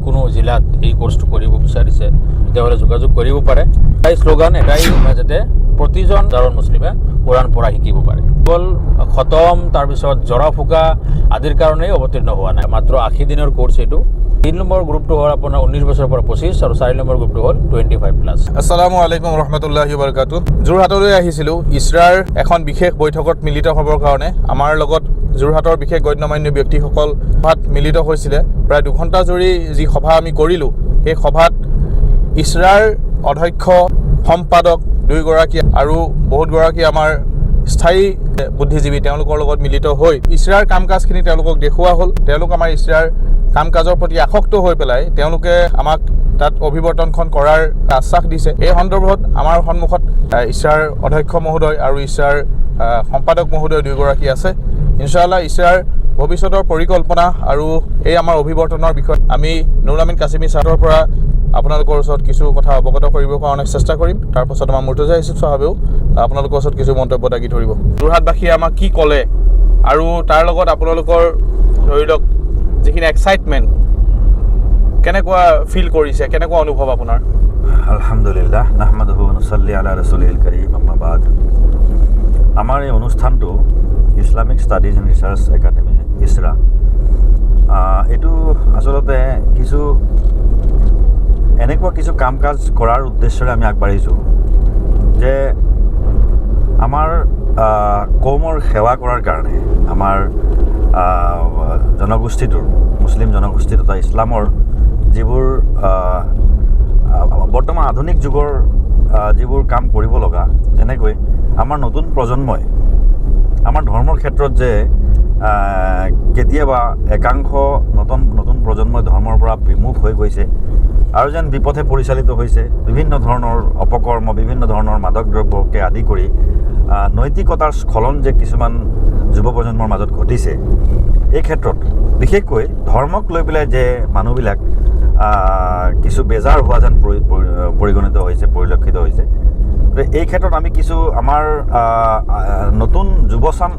যিকোনো জিলাত এই কোৰ্চটো কৰিব বিচাৰিছে তেতিয়াহ'লে যোগাযোগ কৰিব পাৰে। এই শ্লোগান এটাই যাতে প্ৰতিজন সাধাৰণ মুছলিমে কোৰাণ পঢ়া শিকিব পাৰে। কেৱল খতম তাৰপিছত জৰা ফুকা আদিৰ কাৰণেই অৱতীৰ্ণ হোৱা নাই। মাত্ৰ 80 দিনৰ কোৰ্চ এইটো। 3 নম্বৰ গ্ৰুপটো হ'ল আপোনাৰ 19 বছৰৰ পৰা 25 আৰু 4 নম্বৰ গ্ৰুপটো হ'ল 25+। আসসালামু আলাইকুম ৰহমতুল্লাহি বাৰাকাতুহ। যোৰহাটলৈ আহিছিলোঁ ইছৰাৰ এখন বিশেষ বৈঠকত মিলিত হ'বৰ কাৰণে। আমাৰ লগত যোৰহাটৰ বিশেষ গণ্যমান্য ব্যক্তিসকল সভাত মিলিত হৈছিলে। প্ৰায় 2 ঘণ্টা জুৰি যি সভা আমি কৰিলোঁ, সেই সভাত ইছৰাৰ অধ্যক্ষ, সম্পাদক 2 গৰাকী আৰু বহুতগৰাকী আমাৰ স্থায়ী বুদ্ধিজীৱী তেওঁলোকৰ লগত মিলিত হৈ ইছৰাৰ কাম কাজখিনি তেওঁলোকক দেখুওৱা হ'ল। তেওঁলোক আমাৰ ইছৰাৰ কাম কাজৰ প্ৰতি আসক্ত হৈ পেলাই তেওঁলোকে আমাক তাত অভিৱৰ্তনখন কৰাৰ আশ্বাস দিছে। এই সন্দৰ্ভত আমাৰ সন্মুখত ইছৰাৰ অধ্যক্ষ মহোদয় আৰু ইছৰাৰ সম্পাদক মহোদয় 2 গৰাকী আছে। ইনশাআল্লাহ ইছৰাৰ ভৱিষ্যতৰ পৰিকল্পনা আৰু এই আমাৰ অভিৱৰ্তনৰ বিষয়ত আমি নুৰুল আমিন কাছিমি ছাৰৰ পৰা আপোনালোকৰ ওচৰত কিছু কথা অৱগত কৰিবৰ কাৰণে চেষ্টা কৰিম। তাৰপাছত আমাৰ মুৰ্তজা ইউছুফ সাহেবেও আপোনালোকৰ ওচৰত কিছু মন্তব্য দাঙি ধৰিব। যোৰহাটবাসীয়ে আমাক কি ক'লে আৰু তাৰ লগত আপোনালোকৰ ধৰি লওক যিখিনি এক্সাইটমেণ্ট কেনেকুৱা ফিল কৰিছে, কেনেকুৱা অনুভৱ আপোনাৰ? আলহামদুলিল্লাহ নাহমাদুহু ওয়া নুসাল্লি আলা ৰাসূলিল কাৰীম আম্মা বাদ। আমাৰ এই অনুষ্ঠানটো Islamic studies and research academy ISRA, এইটো আচলতে এনেকুৱা কিছু কাম কাজ কৰাৰ উদ্দেশ্যৰে আমি আগবাঢ়িছোঁ যে আমাৰ কৌমৰ সেৱা কৰাৰ কাৰণে আমাৰ জনগোষ্ঠীটোৰ, মুছলিম জনগোষ্ঠী তথা ইছলামৰ যিবোৰ বৰ্তমান আধুনিক যুগৰ যিবোৰ কাম কৰিব লগা, যেনেকৈ আমাৰ নতুন প্ৰজন্মই আমাৰ ধৰ্মৰ ক্ষেত্ৰত যে কেতিয়াবা একাংশ নতুন প্ৰজন্মই ধৰ্মৰ পৰা বিমুখ হৈ গৈছে আৰু যেন বিপথে পৰিচালিত হৈছে। বিভিন্ন ধৰণৰ অপকৰ্ম, বিভিন্ন ধৰণৰ মাদক দ্ৰব্যকে আদি কৰি নৈতিকতাৰ স্খলন যে কিছুমান যুৱ প্ৰজন্মৰ মাজত ঘটিছে, এই ক্ষেত্ৰত বিশেষকৈ ধৰ্মক লৈ পেলাই যে মানুহবিলাক কিছু বেজাৰ হোৱা যেন পৰিগণিত হৈছে, পৰিলক্ষিত হৈছে। এই ক্ষেত্ৰত আমি কিছু আমাৰ নতুন যুৱচাম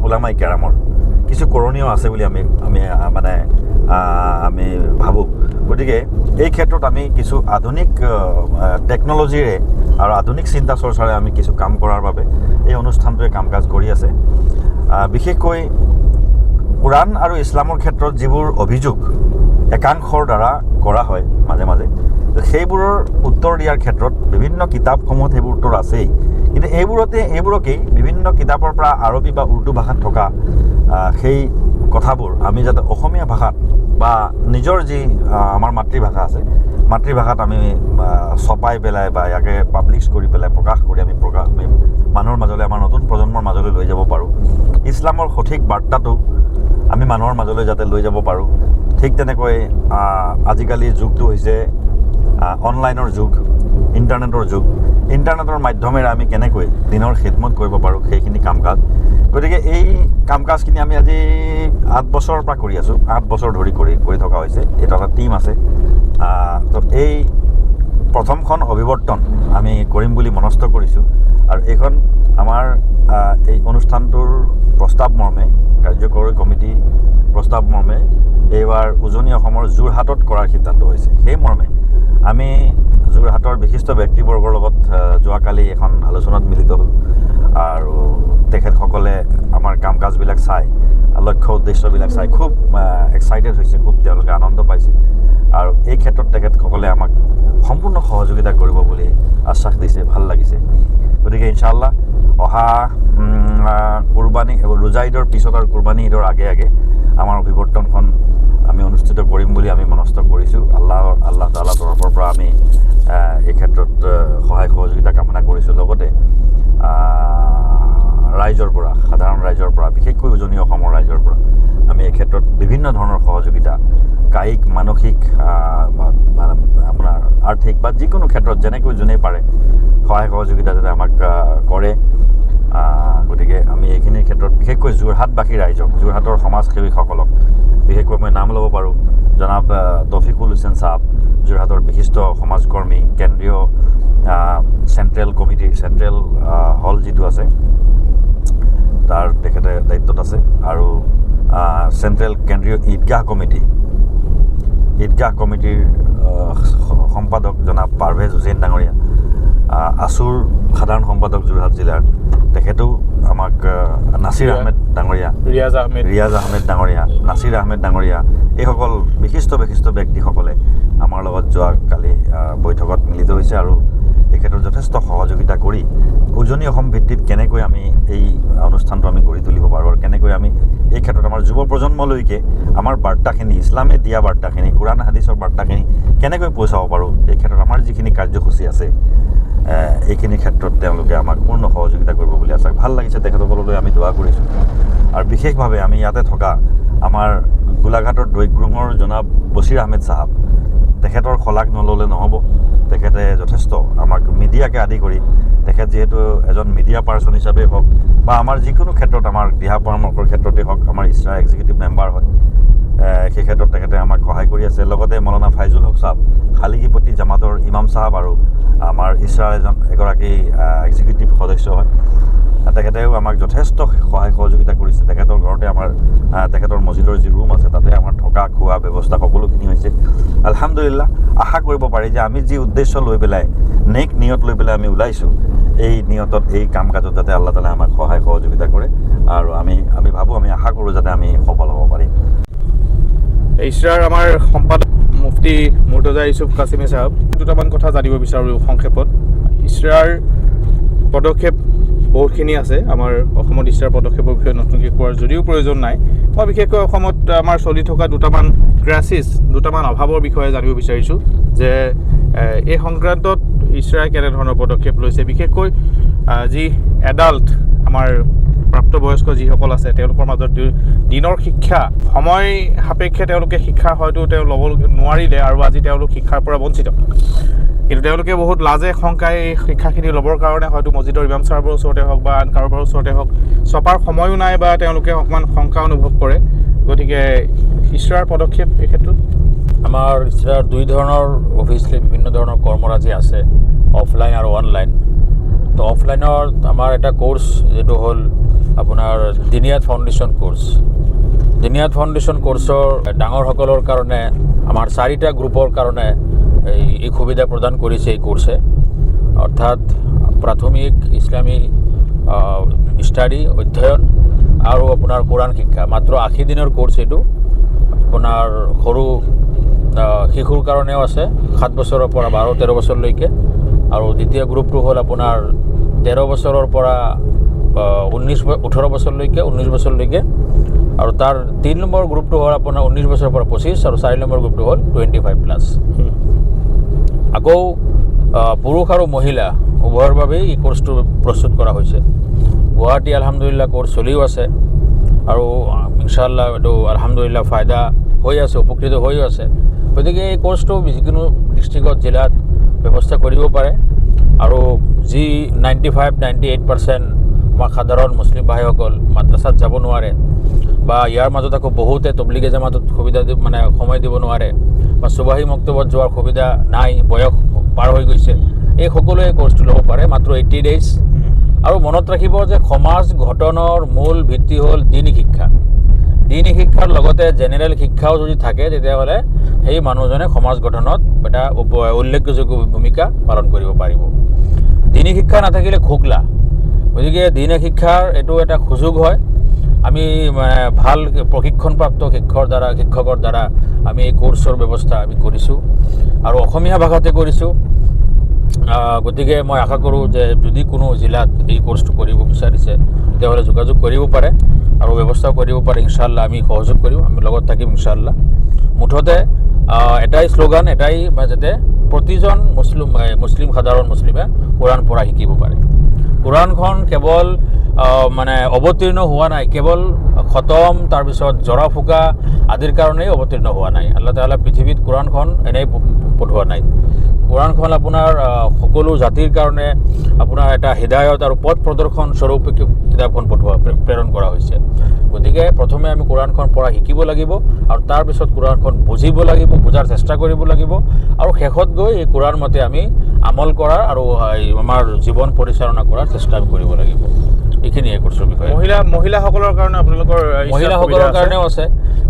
ওলামাই কেৰামৰ কিছু কৰণীয় আছে বুলি আমি ভাবোঁ। গতিকে এই ক্ষেত্ৰত আমি কিছু আধুনিক টেকন'লজিৰে আৰু আধুনিক চিন্তা চৰ্চাৰে আমি কিছু কাম কৰাৰ বাবে এই অনুষ্ঠানটোৱে কাম কাজ কৰি আছে। বিশেষকৈ কোৰাণ আৰু ইছলামৰ ক্ষেত্ৰত যিবোৰ অভিযোগ একাংশৰ দ্বাৰা কৰা হয় মাজে মাজে, সেইবোৰৰ উত্তৰ দিয়াৰ ক্ষেত্ৰত বিভিন্ন কিতাপসমূহত সেইবোৰ উত্তৰ আছেই, কিন্তু এইবোৰকেই বিভিন্ন কিতাপৰ পৰা আৰবী বা উৰ্দু ভাষাত থকা সেই কথাবোৰ আমি যাতে অসমীয়া ভাষাত বা নিজৰ যি আমাৰ মাতৃভাষা আছে, মাতৃভাষাত আমি ছপাই পেলাই বা ইয়াকে পাব্লিছ কৰি পেলাই প্ৰকাশ কৰি আমি মানুহৰ মাজলৈ, আমাৰ নতুন প্ৰজন্মৰ মাজলৈ লৈ যাব পাৰোঁ। ইছলামৰ সঠিক বাৰ্তাটো আমি মানুহৰ মাজলৈ যাতে লৈ যাব পাৰোঁ। ঠিক তেনেকৈ আজিকালি যুগটো হৈছে অনলাইনৰ যুগ, ইণ্টাৰনেটৰ যুগ। ইণ্টাৰনেটৰ মাধ্যমেৰে আমি কেনেকৈ দিনৰ খিদমত কৰিব পাৰোঁ সেইখিনি কাম কাজ। গতিকে এই কাম কাজখিনি আমি আজি 8 বছৰৰ পৰা কৰি আছোঁ, 8 বছৰ ধৰি কৰি থকা হৈছে। এটা টীম আছে। তো এই প্ৰথমখন অভিৱৰ্তন আমি কৰিম বুলি মনস্থ কৰিছোঁ আৰু এইখন আমাৰ এই অনুষ্ঠানটোৰ প্ৰস্তাৱ মৰ্মে, কাৰ্যকৰী কমিটি প্ৰস্তাৱ মৰ্মে এইবাৰ উজনি অসমৰ যোৰহাটত কৰাৰ সিদ্ধান্ত হৈছে। সেই মৰ্মে আমি যোৰহাটৰ বিশিষ্ট ব্যক্তিবৰ্গৰ লগত যোৱাকালি এখন আলোচনাত মিলিত হ'ল আৰু তেখেতসকলে আমাৰ কাম কাজবিলাক চাই, লক্ষ্য উদ্দেশ্যবিলাক চাই খুব এক্সাইটেড হৈছে, খুব তেওঁলোকে আনন্দ পাইছে আৰু এই ক্ষেত্ৰত তেখেতসকলে আমাক সম্পূৰ্ণ সহযোগিতা কৰিব বুলি আশ্বাস দিছে। ভাল লাগিছে। গতিকে ইনশাআল্লাহ অহা কুৰবানী, ৰোজা ঈদৰ পিছত আৰু কুৰবানী ঈদৰ আগে আগে আমাৰ অভিৱৰ্তনখন আমি অনুষ্ঠিত কৰিম বুলি আমি মনস্থ কৰিছোঁ। আল্লাহ তাআলাৰ তৰফৰ পৰা আমি এই ক্ষেত্ৰত সহায় সহযোগিতা কামনা কৰিছোঁ। লগতে ৰাইজৰ পৰা, সাধাৰণ ৰাইজৰ পৰা, বিশেষকৈ উজনি অসমৰ ৰাইজৰ পৰা আমি এই ক্ষেত্ৰত বিভিন্ন ধৰণৰ সহযোগিতা, কায়িক, মানসিক, আপোনাৰ আৰ্থিক বা যিকোনো ক্ষেত্ৰত যেনেকৈ যোনে পাৰে সহায় সহযোগিতা যাতে আমাক কৰে। গতিকে আমি এইখিনিৰ ক্ষেত্ৰত বিশেষকৈ যোৰহাটবাসী ৰাইজক, যোৰহাটৰ সমাজসেৱীসকলক বিশেষকৈ মই নাম ল'ব পাৰোঁ, জনাব তৌফিকুল হুছেইন চাহাব, যোৰহাটৰ বিশিষ্ট সমাজকৰ্মী, কেন্দ্ৰীয় চেণ্ট্ৰেল কমিটি, চেণ্ট্ৰেল হল যিটো আছে তাৰ তেখেতে দায়িত্বত আছে, আৰু চেণ্ট্ৰেল কেন্দ্ৰীয় ঈদগাহ ঈদগাহ কমিটিৰ সম্পাদক জনাব পাৰভেজ হুছেইন ডাঙৰীয়া, আছুৰ সাধাৰণ সম্পাদক যোৰহাট জিলাৰ তেখেতেও আমাক নাছিৰ আহমেদ ডাঙৰীয়া, ৰিয়াজ আহমেদ ডাঙৰীয়া, নাছিৰ আহমেদ ডাঙৰীয়া, এইসকল বিশিষ্ট ব্যক্তিসকলে আমাৰ লগত যোৱাকালি বৈঠকত মিলিত হৈছে আৰু এই ক্ষেত্ৰত যথেষ্ট সহযোগিতা কৰি উজনি অসম ভিত্তিত কেনেকৈ আমি এই অনুষ্ঠানটো আমি গঢ়ি তুলিব পাৰোঁ আৰু কেনেকৈ আমি এই ক্ষেত্ৰত আমাৰ যুৱ প্ৰজন্মলৈকে আমাৰ বাৰ্তাখিনি, ইছলামে দিয়া বাৰ্তাখিনি, কোৰাণ হাদিছৰ বাৰ্তাখিনি কেনেকৈ পহুচাব পাৰোঁ, এই ক্ষেত্ৰত আমাৰ যিখিনি কাৰ্যসূচী আছে এইখিনি ক্ষেত্ৰত তেওঁলোকে আমাক পূৰ্ণ সহযোগিতা কৰিব বুলি আশা। ভাল লাগিছে, তেখেতসকললৈ আমি দোৱা কৰিছোঁ। আৰু বিশেষভাৱে আমি ইয়াতে থকা আমাৰ গোলাঘাটৰ দৈগ্ৰুঙৰ জনাব বছিৰ আহমেদ চাহাব, তেখেতৰ শলাগ নল'লে নহ'ব। তেখেতে যথেষ্ট আমাক মিডিয়াকে আদি কৰি, তেখেত যিহেতু এজন মিডিয়া পাৰ্চন হিচাপেই হওক বা আমাৰ যিকোনো ক্ষেত্ৰত আমাৰ দিহা পৰামৰ্শৰ ক্ষেত্ৰতেই হওক, আমাৰ ইছৰা এক্সিকিউটিভ মেম্বাৰ হয়, সেই ক্ষেত্ৰত তেখেতে আমাক সহায় কৰি আছে। লগতে মৌলানা ফাইজুল হক চাহাব, খালিগিপট্টি জামাতৰ ইমাম চাহাব আৰু আমাৰ ইছৰাৰ এগৰাকী এক্সিকিউটিভ সদস্য হয়, তেখেতেও আমাক যথেষ্ট সহায় সহযোগিতা কৰিছে। তেখেতৰ ঘৰতে আমাৰ তেখেতৰ মছজিদৰ যি ৰুম আছে তাতে আমাৰ থকা খোৱা ব্যৱস্থা সকলোখিনি হৈছে। আলহামদুলিল্লাহ, আশা কৰিব পাৰি যে আমি যি উদ্দেশ্য লৈ পেলাই, নেক নিয়ত লৈ পেলাই আমি ওলাইছোঁ, এই নিয়তত, এই কাম কাজত যাতে আল্লাহ তাআলাই আমাক সহায় সহযোগিতা কৰে আৰু আমি ভাবোঁ, আমি আশা কৰোঁ যাতে আমি সফল হ'ব পাৰিম। ইছৰাৰ আমাৰ সম্পাদক মুফতি মুৰ্তজা ইউছুফ কাছিমি চাহাব, দুটামান কথা জানিব বিচাৰোঁ সংক্ষেপত। ইছৰাৰ পদক্ষেপ বহুতখিনি আছে। আমাৰ অসমত ইছৰাৰ পদক্ষেপৰ বিষয়ে নতুনকৈ কোৱাৰ যদিও প্ৰয়োজন নাই, মই বিশেষকৈ অসমত আমাৰ চলি থকা দুটামান অভাৱৰ বিষয়ে জানিব বিচাৰিছোঁ যে এই সংক্ৰান্তত ইছৰাই কেনেধৰণৰ পদক্ষেপ লৈছে। বিশেষকৈ যি এডাল্ট আমাৰ প্ৰাপ্তবয়স্ক যিসকল আছে তেওঁলোকৰ মাজত দিনৰ শিক্ষা সময় সাপেক্ষে তেওঁলোকে শিক্ষা হয়তো ল'ব নোৱাৰিলে আৰু আজি তেওঁলোক শিক্ষাৰ পৰা বঞ্চিত। কিন্তু তেওঁলোকে বহুত লাজে শংকাই এই শিক্ষাখিনি ল'বৰ কাৰণে হয়তো মছজিদৰ ইমাম চাহাবৰ ওচৰতে হওক বা আন কাৰোবাৰ ওচৰতে হওক চপাৰ সময়ো নাই বা তেওঁলোকে অকণমান শংকা অনুভৱ কৰে। গতিকে ইছৰাৰ পদক্ষেপ এই ক্ষেত্ৰত আমাৰ ইছৰাৰ দুই ধৰণৰ অভিয়াছলি বিভিন্ন ধৰণৰ কৰ্মৰাজি আছে, অফলাইন আৰু অনলাইন। তো অফলাইনত আমাৰ এটা কোৰ্চ যিটো হ'ল আপোনাৰ দিনিয়াত ফাউণ্ডেশ্যন কোৰ্চ। দিনিয়াত ফাউণ্ডেশ্যন কোৰ্চৰ ডাঙৰসকলৰ কাৰণে আমাৰ 4টা গ্ৰুপৰ কাৰণে এই সুবিধা প্ৰদান কৰিছে এই কোৰ্ছে, অৰ্থাৎ প্ৰাথমিক ইছলামী ষ্টাডি অধ্যয়ন আৰু আপোনাৰ কোৰাণ শিক্ষা। মাত্ৰ 80 দিনৰ কোৰ্চ এইটো। আপোনাৰ সৰু শিশুৰ কাৰণেও আছে 7 বছৰৰ পৰা 12-13 বছৰলৈকে, আৰু দ্বিতীয় গ্ৰুপটো হ'ল আপোনাৰ 13 বছৰৰ পৰা 18 বছৰলৈকে, 19 বছৰলৈকে, আৰু তাৰ 3 নম্বৰ গ্ৰুপটো হ'ল আপোনাৰ 19 বছৰৰ পৰা 25, আৰু 4 নম্বৰ গ্ৰুপটো হ'ল 25+। আকৌ পুৰুষ আৰু মহিলা উভয়ৰ বাবেই এই কোৰ্চটো প্ৰস্তুত কৰা হৈছে। গুৱাহাটী আলহামদুলিল্লাহ কোৰ্চ চলিও আছে আৰু ইনশাআল্লাহ এইটো আলহামদুলিল্লাহ ফায়দা হৈ আছে, উপকৃত হৈও আছে। গতিকে এই কোৰ্চটো যিকোনো ডিষ্ট্ৰিক্টত, জিলাত ব্যৱস্থা কৰিব পাৰে। আৰু যি 95-98% আমাৰ সাধাৰণ মুছলিম ভাইসকল মাদ্ৰাছাত যাব নোৱাৰে বা ইয়াৰ মাজত আকৌ বহুতে তবলিগে জামাতত সময় দিব নোৱাৰে বা সুবাহী মক্তবত যোৱাৰ সুবিধা নাই, বয়স পাৰ হৈ গৈছে, এই সকলোৱে কোৰ্চটো ল'ব পাৰে মাত্ৰ 80 ডেইজ। আৰু মনত ৰাখিব যে সমাজ গঠনৰ মূল ভিত্তি হ'ল দীনী শিক্ষা। দীনী শিক্ষাৰ লগতে জেনেৰেল শিক্ষাও যদি থাকে তেতিয়াহ'লে সেই মানুহজনে সমাজ গঠনত এটা উল্লেখযোগ্য ভূমিকা পালন কৰিব পাৰিব। দীনী শিক্ষা নাথাকিলে খোকলা। গতিকে দীনী শিক্ষাৰ এইটো এটা সুযোগ হয়। আমি ভাল প্ৰশিক্ষণপ্ৰাপ্ত শিক্ষকৰ দ্বাৰা আমি এই কোৰ্চৰ ব্যৱস্থা আমি কৰিছোঁ আৰু অসমীয়া ভাষাতে কৰিছোঁ। গতিকে মই আশা কৰোঁ যে যদি কোনো জিলাত এই কোৰ্চটো কৰিব বিচাৰিছে তেতিয়াহ'লে যোগাযোগ কৰিব পাৰে আৰু ব্যৱস্থাও কৰিব পাৰে। ইনশাআল্লাহ আমি সহযোগ কৰিম, আমি লগত থাকিম ইনশাআল্লাহ। মুঠতে এটাই শ্লোগান, এটাই যাতে প্ৰতিজন মুছলিম সাধাৰণ মুছলিমে কোৰাণ পঢ়া শিকিব পাৰে। কোৰাণখন কেৱল অৱতীৰ্ণ হোৱা নাই, কেৱল খতম তাৰপিছত জৰা ফুকা আদিৰ কাৰণেই অৱতীৰ্ণ হোৱা নাই। আল্লাহ তাআলা পৃথিৱীত কোৰাণখন এনেই পঠোৱা নাই। কোৰাণখন আপোনাৰ সকলো জাতিৰ কাৰণে আপোনাৰ এটা হৃদায়ত আৰু পথ প্ৰদৰ্শন স্বৰূপে কিতাপখন প্ৰেৰণ কৰা হৈছে। গতিকে প্ৰথমে আমি কোৰাণখন পঢ়া শিকিব লাগিব আৰু তাৰপিছত কোৰাণখন বুজিব লাগিব, বুজাৰ চেষ্টা কৰিব লাগিব আৰু শেষত গৈ এই কোৰাণ মতে আমি আমল কৰাৰ আৰু আমাৰ জীৱন পৰিচালনা কৰাৰ চেষ্টা কৰিব লাগিব। এইখিনিয়ে কোৰ্চৰ বিষয়ে মহিলাসকলৰ কাৰণে আপোনালোকৰ মহিলাসকলৰ কাৰণেও আছে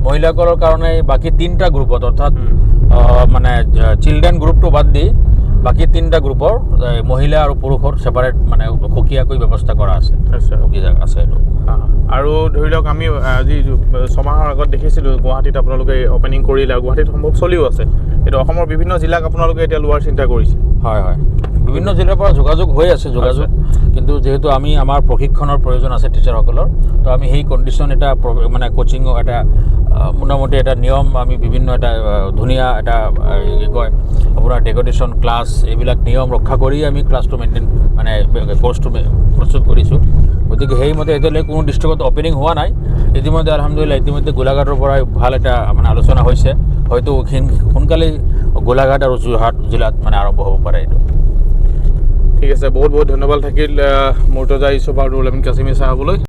মহিলাসকলৰ কাৰণে বাকী 3টা গ্ৰুপত অৰ্থাৎ মানে চিলড্ৰেন গ্ৰুপটো বাদ দি বাকী 3টা গ্ৰুপৰ মহিলা আৰু পুৰুষৰ ছেপাৰেট মানে সুকীয়াকৈ ব্যৱস্থা কৰা আছে আছে এইটো আৰু ধৰি লওক আমি আজি 6 মাহৰ আগত দেখিছিলোঁ গুৱাহাটীত আপোনালোকে অপেনিং কৰিলে আৰু গুৱাহাটীত সম্ভৱ চলিও আছে এইটো অসমৰ বিভিন্ন জিলাক আপোনালোকে এতিয়া লোৱাৰ চিন্তা কৰিছে হয় বিভিন্ন জিলাৰ পৰা যোগাযোগ হৈ আছে কিন্তু যেহেতু আমাৰ প্ৰশিক্ষণৰ প্ৰয়োজন আছে টিচাৰসকলৰ তো আমি সেই কণ্ডিশ্যন এটা মানে কোচিঙৰ এটা মোটামুটি এটা নিয়ম আমি বিভিন্ন এটা ধুনীয়া এটা কি কয় আপোনাৰ ডেকৰেশ্যন ক্লাছ এইবিলাক নিয়ম ৰক্ষা কৰি আমি ক্লাছটো মেইনটেইন মানে কোৰ্চটো প্ৰস্তুত কৰিছোঁ গতিকে সেইমতে এতিয়ালৈকে কোনো ডিষ্ট্ৰিক্টত অপেনিং হোৱা নাই ইতিমধ্যে আলহামদুলিল্লাহ গোলাঘাটৰ পৰা ভাল এটা মানে আলোচনা হৈছে হয়তো সোনকালেই গোলাঘাট আৰু যোৰহাট জিলাত মানে আৰম্ভ হ'ব পাৰে এইটো ঠিক আছে বহুত বহুত ধন্যবাদ থাকিল মুৰ্তজা ইউছুফ আৰু ৰুল আমিন কাছিমি চাহাবলৈ